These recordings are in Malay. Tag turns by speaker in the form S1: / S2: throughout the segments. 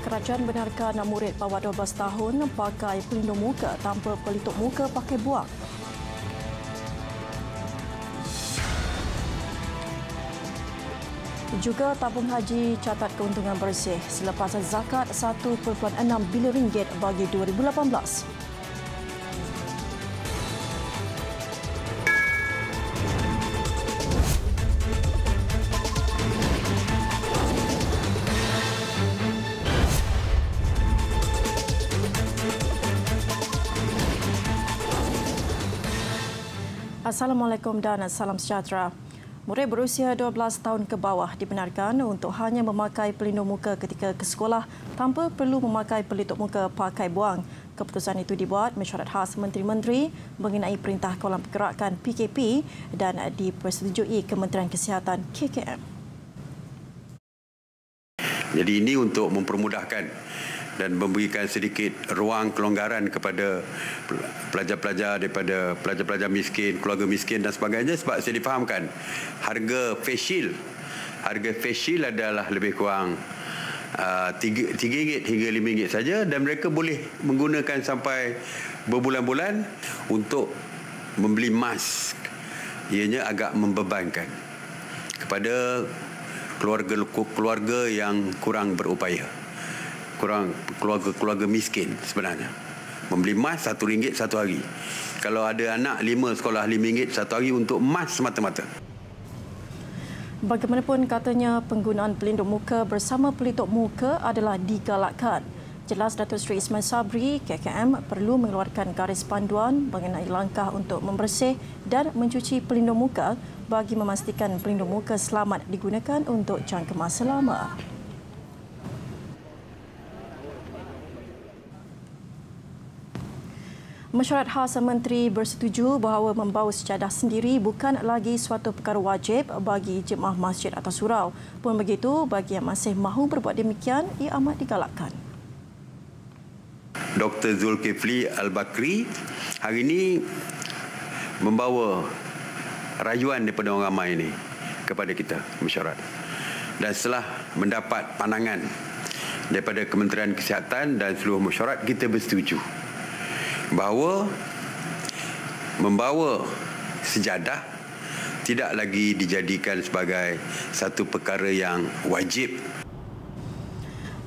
S1: Kerajaan benarkan murid bawah 12 tahun pakai pelindung muka tanpa pelitup muka pakai buang. Juga tabung haji catat keuntungan bersih selepas zakat 1.6 bilion ringgit bagi 2018. Assalamualaikum dan salam sejahtera. Murid berusia 12 tahun ke bawah dibenarkan untuk hanya memakai pelindung muka ketika ke sekolah tanpa perlu memakai pelitup muka pakai buang. Keputusan itu dibuat mesyuarat khas Menteri-Menteri mengenai Perintah Kawalan Pergerakan PKP dan dipersetujui Kementerian Kesihatan KKM.
S2: Jadi ini untuk mempermudahkan dan memberikan sedikit ruang kelonggaran kepada pelajar-pelajar daripada pelajar-pelajar miskin, keluarga miskin dan sebagainya, sebab saya difahamkan harga face shield adalah lebih kurang RM3 hingga RM5 saja dan mereka boleh menggunakan sampai berbulan-bulan untuk membeli mask. Ianya agak membebankan kepada keluarga yang kurang berupaya. Keluarga miskin sebenarnya. Membeli mas RM1 satu hari. Kalau ada anak 5 sekolah RM5 satu hari untuk mas semata-mata.
S1: Bagaimanapun katanya penggunaan pelindung muka bersama pelitup muka adalah digalakkan. Jelas Datuk Seri Ismail Sabri, KKM perlu mengeluarkan garis panduan mengenai langkah untuk membersih dan mencuci pelindung muka bagi memastikan pelindung muka selamat digunakan untuk jangka masa lama. Mesyuarat khas Menteri bersetuju bahawa membawa sejadah sendiri bukan lagi suatu perkara wajib bagi jemaah masjid atau surau. Pun begitu, bagi yang masih mahu berbuat demikian, ia amat digalakkan.
S2: Dr. Zulkifli Al-Bakri hari ini membawa rayuan daripada orang ramai ini kepada kita, mesyuarat. Dan setelah mendapat pandangan daripada Kementerian Kesihatan dan seluruh mesyuarat, kita bersetuju bahawa membawa sejadah tidak lagi dijadikan sebagai satu perkara yang wajib.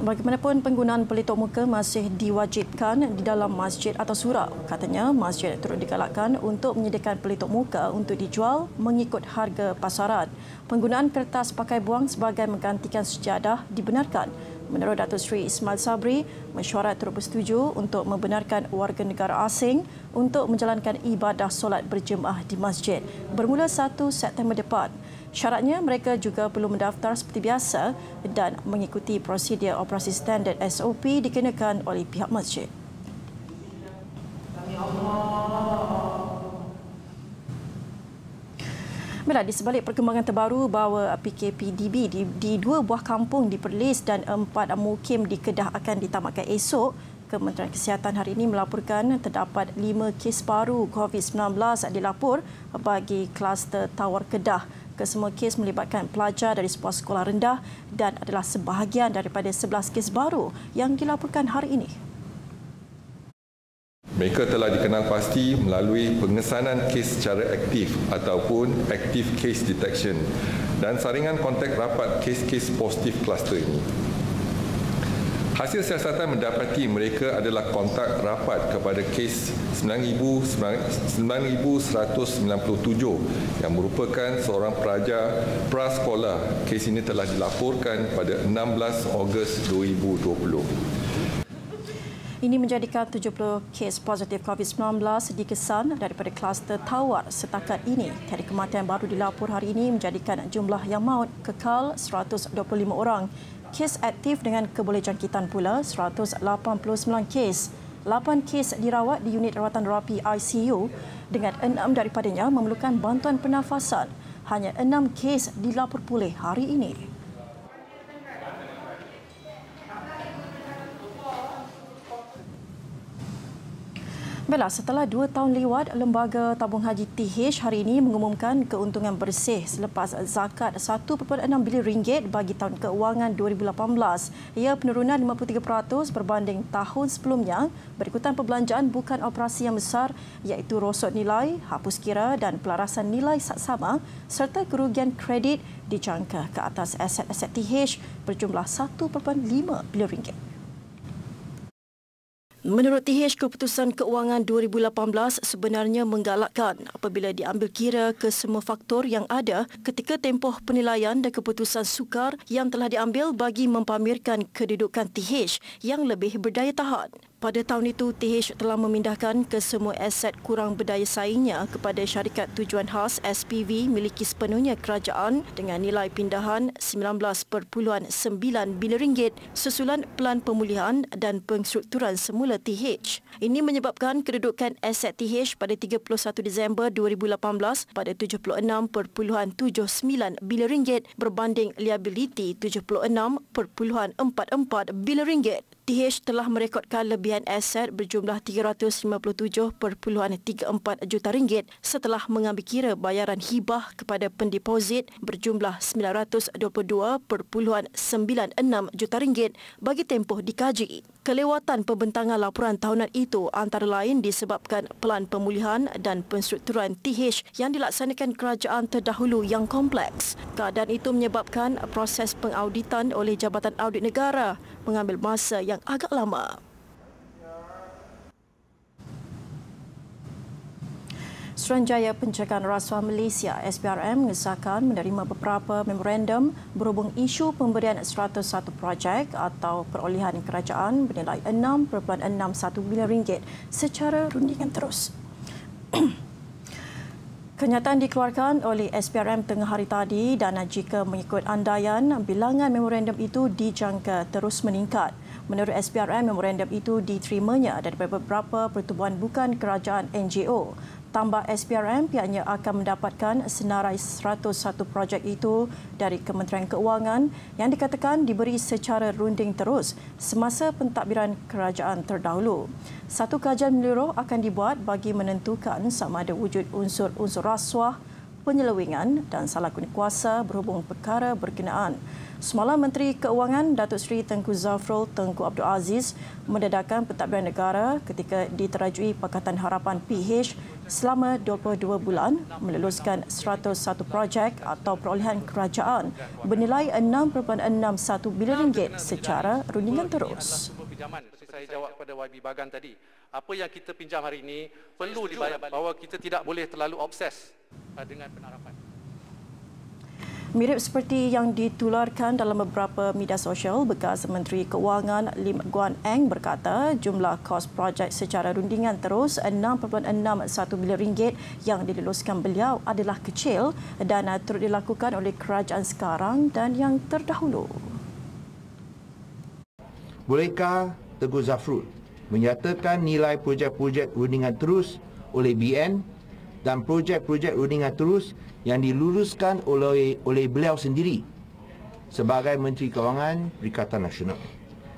S1: Bagaimanapun penggunaan pelitup muka masih diwajibkan di dalam masjid atau surau. Katanya masjid turut digalakkan untuk menyediakan pelitup muka untuk dijual mengikut harga pasaran. Penggunaan kertas pakai buang sebagai menggantikan sejadah dibenarkan. Menurut Datuk Seri Ismail Sabri, mesyuarat turut bersetuju untuk membenarkan warga negara asing untuk menjalankan ibadah solat berjemaah di masjid bermula 1 September depan. Syaratnya mereka juga perlu mendaftar seperti biasa dan mengikuti prosedur operasi standard SOP dikenakan oleh pihak masjid. Di sebalik perkembangan terbaru bahawa PKPDB di 2 buah kampung di Perlis dan 4 mukim di Kedah akan ditamatkan esok, Kementerian Kesihatan hari ini melaporkan terdapat 5 kes baru COVID-19 dilapor bagi kluster Tawar Kedah. Kesemua kes melibatkan pelajar dari sebuah sekolah rendah dan adalah sebahagian daripada 11 kes baru yang dilaporkan hari ini.
S3: Mereka telah dikenal pasti melalui pengesanan kes secara aktif ataupun active case detection dan saringan kontak rapat kes-kes positif kluster ini. Hasil siasatan mendapati mereka adalah kontak rapat kepada kes 9,197 yang merupakan seorang pelajar prasekolah. Kes ini telah dilaporkan pada 16 Ogos 2020.
S1: Ini menjadikan 70 kes positif COVID-19 dikesan daripada kluster Tawar setakat ini. Tiada kematian baru dilapor hari ini menjadikan jumlah yang maut kekal 125 orang. Kes aktif dengan kebolehjangkitan pula 189 kes. 8 kes dirawat di unit rawatan rapi ICU dengan 6 daripadanya memerlukan bantuan pernafasan. Hanya 6 kes dilapor pulih hari ini. Baiklah, setelah 2 tahun lewat, Lembaga Tabung Haji TH hari ini mengumumkan keuntungan bersih selepas zakat RM1.6 bilion bagi tahun keuangan 2018. Ia penurunan 53% berbanding tahun sebelumnya berikutan perbelanjaan bukan operasi yang besar iaitu rosot nilai, hapus kira dan pelarasan nilai saksama serta kerugian kredit dijangka ke atas aset-aset TH berjumlah RM1.5 bilion. Menurut TH, keputusan keuangan 2018 sebenarnya menggalakkan apabila diambil kira kesemua faktor yang ada ketika tempoh penilaian dan keputusan sukar yang telah diambil bagi mempamerkan kedudukan TH yang lebih berdaya tahan. Pada tahun itu, TH telah memindahkan kesemua aset kurang berdaya saingnya kepada syarikat tujuan khas SPV miliki sepenuhnya kerajaan dengan nilai pindahan RM19.9 bilion susulan pelan pemulihan dan pengstrukturan semula TH. Ini menyebabkan kedudukan aset TH pada 31 Disember 2018 pada RM76.79 bilion berbanding liability RM76.44 bilion. TH telah merekodkan lebihan aset berjumlah RM357.34 juta setelah mengambil kira bayaran hibah kepada pendeposit berjumlah RM922.96 juta bagi tempoh dikaji. Kelewatan pembentangan laporan tahunan itu antara lain disebabkan pelan pemulihan dan penstrukturan TH yang dilaksanakan kerajaan terdahulu yang kompleks. Keadaan itu menyebabkan proses pengauditan oleh Jabatan Audit Negara mengambil masa yang agak lama. Suruhanjaya Pencegahan Rasuah Malaysia (SPRM) mengesahkan menerima beberapa memorandum berhubung isu pemberian 101 projek atau perolehan kerajaan bernilai RM6.61 bilion secara rundingan terus. Kenyataan dikeluarkan oleh SPRM tengah hari tadi dan jika mengikut andaian, bilangan memorandum itu dijangka terus meningkat. Menurut SPRM, memorandum itu diterimanya daripada beberapa pertubuhan bukan kerajaan NGO. Tambah SPRM, pihaknya akan mendapatkan senarai 101 projek itu dari Kementerian Keuangan yang dikatakan diberi secara runding terus semasa pentadbiran kerajaan terdahulu. Satu kajian menyeluruh akan dibuat bagi menentukan sama ada wujud unsur-unsur rasuah, penyelewengan dan salah guna kuasa berhubung perkara berkenaan. Semalam Menteri Keuangan Datuk Seri Tengku Zafrul Tengku Abdul Aziz mendedahkan pentadbiran negara ketika diterajui Pakatan Harapan PH selama 22 bulan meluluskan 101 projek atau perolehan kerajaan bernilai RM6.61 bilion secara rundingan terus.
S4: Seperti saya jawab kepada YB Bagan tadi, apa yang kita pinjam hari ini perlu dibayar bahawa kita tidak boleh terlalu obses dengan penarapan.
S1: Mirip seperti yang ditularkan dalam beberapa media sosial, bekas Menteri Keuangan Lim Guan Eng berkata jumlah kos projek secara rundingan terus RM6.61 bilion yang diluluskan beliau adalah kecil dan turut dilakukan oleh kerajaan sekarang dan yang terdahulu.
S5: Bolehkah Tengku Zafrul menyatakan nilai projek-projek rundingan terus oleh BN dan projek-projek rundingan terus yang diluluskan oleh beliau sendiri sebagai Menteri Keuangan Perikatan Nasional?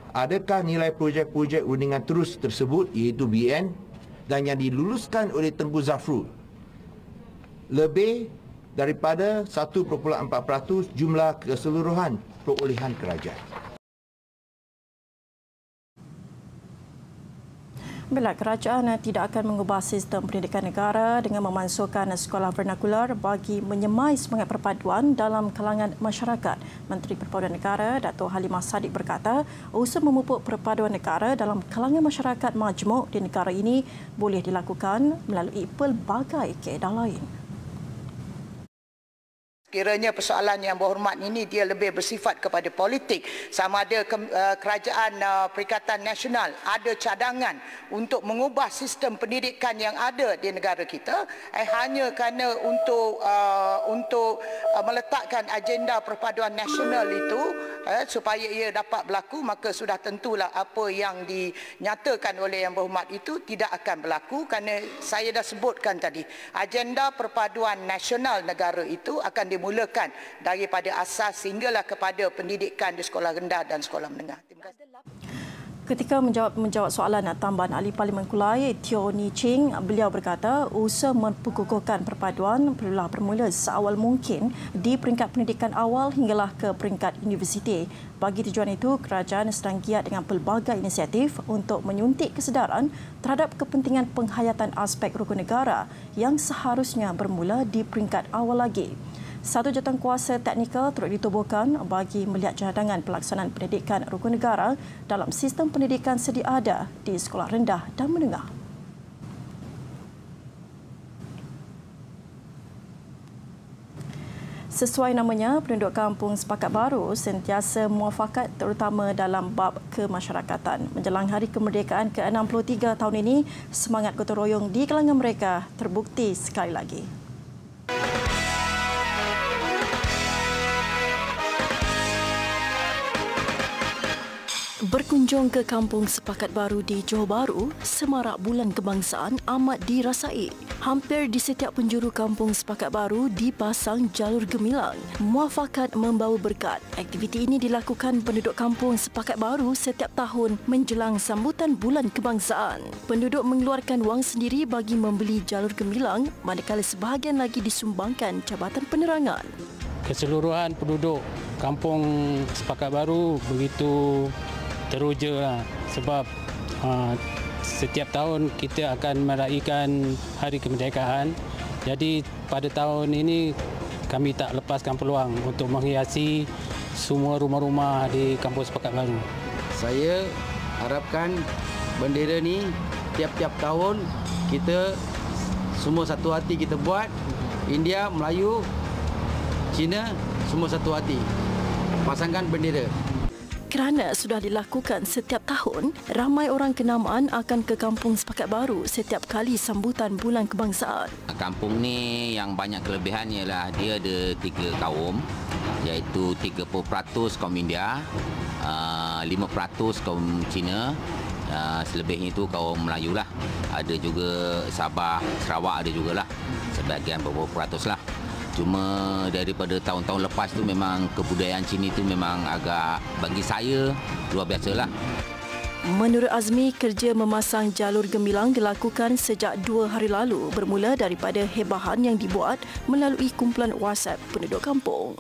S5: Adakah nilai projek-projek rundingan terus tersebut iaitu BN dan yang diluluskan oleh Tengku Zafrul lebih daripada 1.4% jumlah keseluruhan perolehan kerajaan?
S1: Bila kerajaan tidak akan mengubah sistem pendidikan negara dengan memansuhkan sekolah vernakular bagi menyemai semangat perpaduan dalam kalangan masyarakat. Menteri Perpaduan Negara Datuk Halimah Sadiq berkata, usaha memupuk perpaduan negara dalam kalangan masyarakat majmuk di negara ini boleh dilakukan melalui pelbagai kaedah lain.
S6: Kiranya persoalan yang berhormat ini dia lebih bersifat kepada politik, sama ada kerajaan Perikatan Nasional ada cadangan untuk mengubah sistem pendidikan yang ada di negara kita hanya kerana untuk meletakkan agenda perpaduan nasional itu supaya ia dapat berlaku, maka sudah tentulah apa yang dinyatakan oleh yang berhormat itu tidak akan berlaku kerana saya dah sebutkan tadi agenda perpaduan nasional negara itu akan dimulakan daripada asas sehinggalah kepada pendidikan di sekolah rendah dan sekolah menengah. Terima kasih.
S1: Ketika menjawab soalan tambahan Ahli Parlimen Kulai Teo Ni Ching, beliau berkata usaha memperkukuhkan perpaduan perlulah bermula seawal mungkin di peringkat pendidikan awal hinggalah ke peringkat universiti. Bagi tujuan itu, kerajaan sedang giat dengan pelbagai inisiatif untuk menyuntik kesedaran terhadap kepentingan penghayatan aspek rukun negara yang seharusnya bermula di peringkat awal lagi. Satu jawatankuasa teknikal turut ditubuhkan bagi melihat cadangan pelaksanaan pendidikan rukun negara dalam sistem pendidikan sedia ada di sekolah rendah dan menengah. Sesuai namanya, penduduk kampung Sepakat Baru sentiasa muafakat terutama dalam bab kemasyarakatan. Menjelang Hari Kemerdekaan ke-63 tahun ini, semangat gotong royong di kalangan mereka terbukti sekali lagi. Berkunjung ke Kampung Sepakat Baru di Johor Bahru, semarak bulan kebangsaan amat dirasai. Hampir di setiap penjuru Kampung Sepakat Baru dipasang jalur gemilang. Muafakat membawa berkat. Aktiviti ini dilakukan penduduk Kampung Sepakat Baru setiap tahun menjelang sambutan bulan kebangsaan. Penduduk mengeluarkan wang sendiri bagi membeli jalur gemilang, manakala sebahagian lagi disumbangkan Jabatan Penerangan.
S7: Keseluruhan penduduk Kampung Sepakat Baru begitu teruja lah, sebab setiap tahun kita akan meraihkan Hari Kemerdekaan. Jadi pada tahun ini kami tak lepaskan peluang untuk menghiasi semua rumah-rumah di Kampung Sepakat Baru.
S8: Saya harapkan bendera ni tiap-tiap tahun kita semua satu hati kita buat. India, Melayu, Cina semua satu hati. Pasangkan bendera.
S1: Kerana sudah dilakukan setiap tahun, ramai orang kenamaan akan ke Kampung Sepakat Baru setiap kali sambutan bulan kebangsaan.
S9: Kampung ni yang banyak kelebihan ialah dia ada 3 kaum, iaitu 30% kaum India, 5% kaum Cina, selebihnya itu kaum Melayu lah. Ada juga Sabah, Sarawak ada jugalah, sebahagian beberapa peratus lah. Cuma daripada tahun-tahun lepas tu memang kebudayaan Cina itu memang agak bagi saya luar biasa lah.
S1: Menurut Azmi, kerja memasang jalur gemilang dilakukan sejak 2 hari lalu bermula daripada hebahan yang dibuat melalui kumpulan WhatsApp penduduk kampung.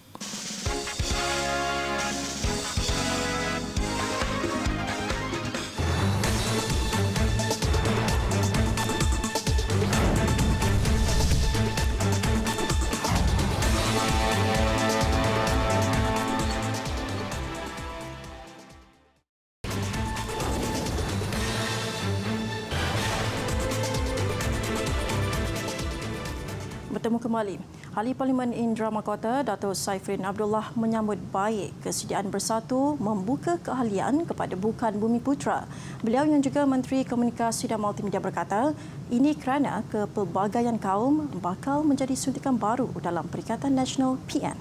S1: Bertemu kembali. Ahli Parlimen Indrama Kota, Dato' Saifrin Abdullah menyambut baik kesediaan Bersatu membuka keahlian kepada Bukan Bumi Putra. Beliau yang juga Menteri Komunikasi dan Multimedia berkata, ini kerana kepelbagaian kaum bakal menjadi suntikan baru dalam Perikatan Nasional PN.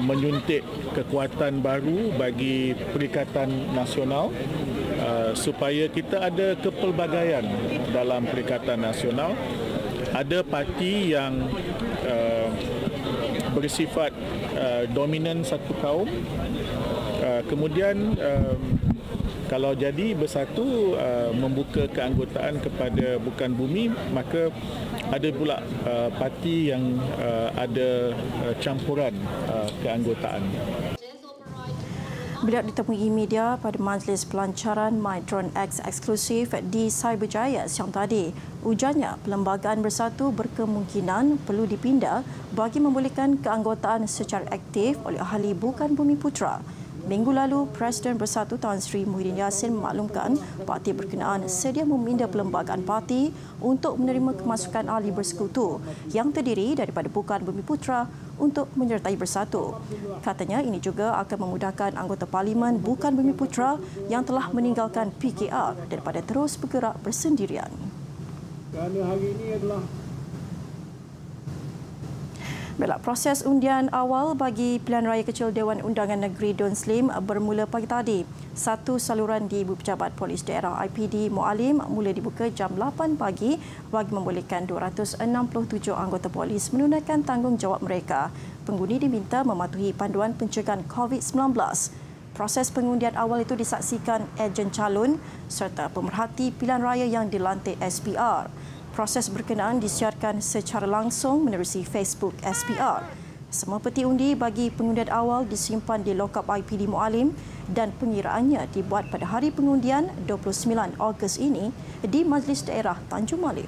S10: Menyuntik kekuatan baru bagi Perikatan Nasional supaya kita ada kepelbagaian dalam Perikatan Nasional. Ada parti yang bersifat dominan satu kaum, kemudian kalau jadi Bersatu membuka keanggotaan kepada Bukan Bumi, maka ada pula parti yang ada campuran keanggotaan.
S1: Beliau ditemui media pada majlis pelancaran MyDrone X eksklusif di Cyberjaya siang tadi. Ujarnya, Perlembagaan Bersatu berkemungkinan perlu dipindah bagi membolehkan keanggotaan secara aktif oleh ahli Bukan Bumi Putra. Minggu lalu, Presiden Bersatu Tan Sri Muhyiddin Yassin memaklumkan parti berkenaan sedia meminda perlembagaan parti untuk menerima kemasukan ahli bersekutu yang terdiri daripada Bukan Bumi Putra untuk menyertai Bersatu. Katanya ini juga akan memudahkan anggota Parlimen Bukan Bumi Putra yang telah meninggalkan PKR daripada terus bergerak bersendirian.
S10: Kerana hari ini adalah
S1: Baiklah, proses undian awal bagi pilihan raya kecil Dewan Undangan Negeri Dun Slim bermula pagi tadi. Satu saluran di Ibu Pejabat Polis Daerah IPD Mualim mula dibuka jam 8 pagi bagi membolehkan 267 anggota polis menunaikan tanggungjawab mereka. Pengundi diminta mematuhi panduan pencegahan COVID-19. Proses pengundian awal itu disaksikan ejen calon serta pemerhati pilihan raya yang dilantik SPR. Proses berkenaan disiarkan secara langsung menerusi Facebook SPR. Semua peti undi bagi pengundian awal disimpan di lokap IPD Mualim dan pengiraannya dibuat pada hari pengundian 29 Ogos ini di Majlis Daerah Tanjung Malim.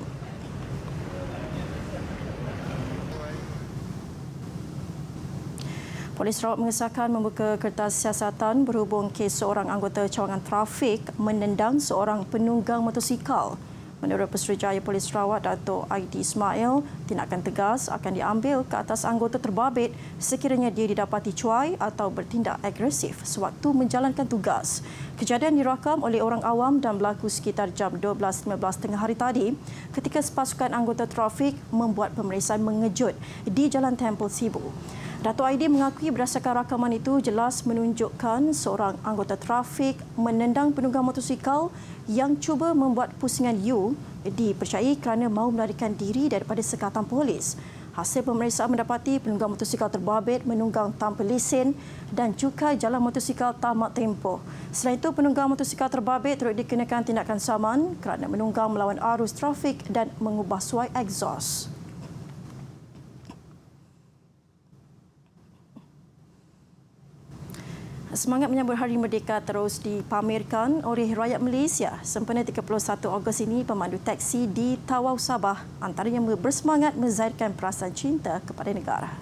S1: Polis Sarawak mengesahkan membuka kertas siasatan berhubung kes seorang anggota cawangan trafik menendang seorang penunggang motosikal. Menurut Pesuruhjaya Polis Sarawak, Dato' Aidi Ismail, tindakan tegas akan diambil ke atas anggota terbabit sekiranya dia didapati cuai atau bertindak agresif sewaktu menjalankan tugas. Kejadian dirakam oleh orang awam dan berlaku sekitar jam 12.15 tengah hari tadi ketika sepasukan anggota trafik membuat pemeriksaan mengejut di Jalan Tempel Sibu. Dato' Aidi mengakui berdasarkan rakaman itu jelas menunjukkan seorang anggota trafik menendang penunggang motosikal yang cuba membuat pusingan U dipercayai kerana mahu melarikan diri daripada sekatan polis. Hasil pemeriksaan mendapati penunggang motosikal terbabit menunggang tanpa lesen dan cukai jalan motosikal tamak tempoh. Selain itu, penunggang motosikal terbabit turut dikenakan tindakan saman kerana menunggang melawan arus trafik dan mengubah suai egzos. Semangat menyambut Hari Merdeka terus dipamerkan oleh rakyat Malaysia. Sempena 31 Ogos ini, pemandu teksi di Tawau Sabah antaranya bersemangat menzahirkan perasaan cinta kepada negara.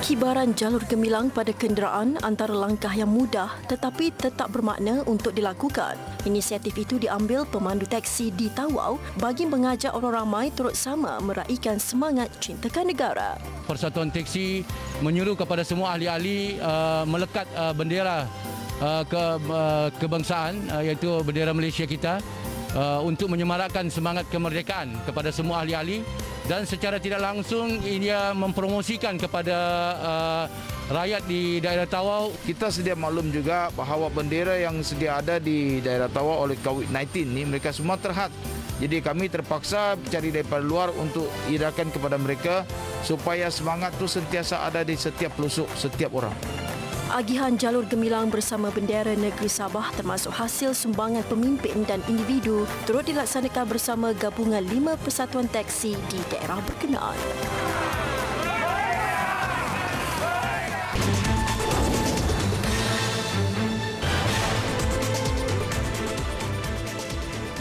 S1: Kibaran jalur gemilang pada kenderaan antara langkah yang mudah tetapi tetap bermakna untuk dilakukan. Inisiatif itu diambil pemandu teksi di Tawau bagi mengajak orang ramai turut sama meraihkan semangat cintakan negara.
S11: Persatuan Teksi menyuruh kepada semua ahli-ahli melekat bendera kebangsaan iaitu bendera Malaysia kita untuk menyemarakkan semangat kemerdekaan kepada semua ahli-ahli. Dan secara tidak langsung ia mempromosikan kepada rakyat di daerah Tawau.
S12: Kita sedia maklum juga bahawa bendera yang sedia ada di daerah Tawau oleh COVID-19 ini mereka semua terhad. Jadi kami terpaksa cari daripada luar untuk edarkan kepada mereka supaya semangat itu sentiasa ada di setiap pelosok, setiap orang.
S1: Agihan jalur gemilang bersama bendera negeri Sabah termasuk hasil sumbangan pemimpin dan individu turut dilaksanakan bersama gabungan 5 persatuan teksi di daerah berkenaan.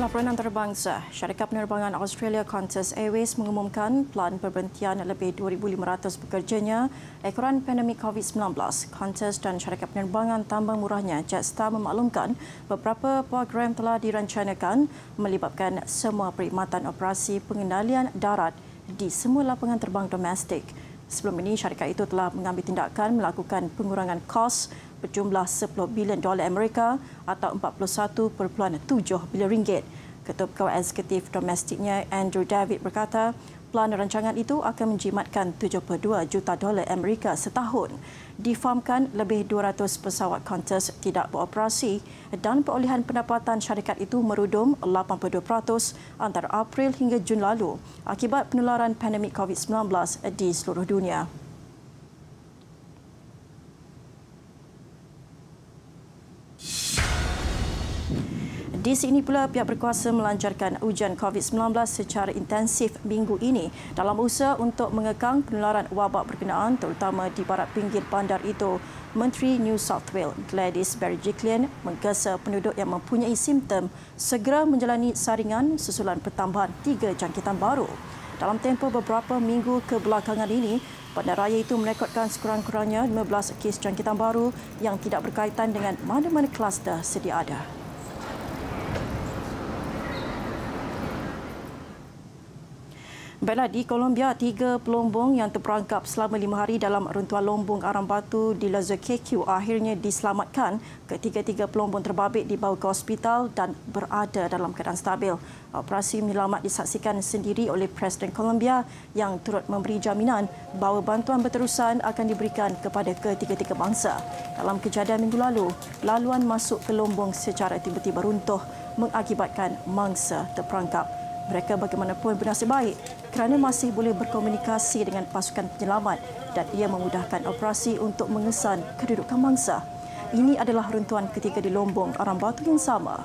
S1: Laporan antarabangsa, syarikat penerbangan Australia Qantas Airways mengumumkan pelan perberhentian lebih 2,500 pekerjanya ekoran pandemik COVID-19. Qantas dan syarikat penerbangan tambang murahnya Jetstar memaklumkan beberapa program telah dirancangkan melibatkan semua perkhidmatan operasi pengendalian darat di semua lapangan terbang domestik. Sebelum ini, syarikat itu telah mengambil tindakan melakukan pengurangan kos berjumlah $10 bilion Amerika atau 41.7 bilion ringgit. Ketua Pegawai Eksekutif Domestiknya Andrew David berkata, pelan rancangan itu akan menjimatkan $72 juta Amerika setahun. Difahamkan lebih 200 pesawat Qantas tidak beroperasi dan perolehan pendapatan syarikat itu merudum 82% antara April hingga Jun lalu akibat penularan pandemik COVID-19 di seluruh dunia. Di sini pula, pihak berkuasa melancarkan ujian COVID-19 secara intensif minggu ini dalam usaha untuk mengekang penularan wabak berkenaan terutama di barat pinggir bandar itu. Menteri New South Wales Gladys Berejiklian menggesa penduduk yang mempunyai simptom segera menjalani saringan susulan pertambahan 3 jangkitan baru. Dalam tempoh beberapa minggu kebelakangan ini, bandaraya itu merekodkan sekurang-kurangnya 15 kes jangkitan baru yang tidak berkaitan dengan mana-mana kluster sedia ada. Baiklah, di Colombia, 3 pelombong yang terperangkap selama 5 hari dalam runtuhan lombong arang batu di Lazuqueque akhirnya diselamatkan. Ketiga-tiga pelombong terbabit dibawa ke hospital dan berada dalam keadaan stabil. Operasi menyelamat disaksikan sendiri oleh Presiden Colombia yang turut memberi jaminan bahawa bantuan berterusan akan diberikan kepada ketiga-tiga bangsa. Dalam kejadian minggu lalu, laluan masuk ke lombong secara tiba-tiba runtuh mengakibatkan mangsa terperangkap. Mereka bagaimanapun bernasib baik kerana masih boleh berkomunikasi dengan pasukan penyelamat dan ia memudahkan operasi untuk mengesan kedudukan mangsa. Ini adalah runtuhan ketiga di Lombong Arang Batu yang sama.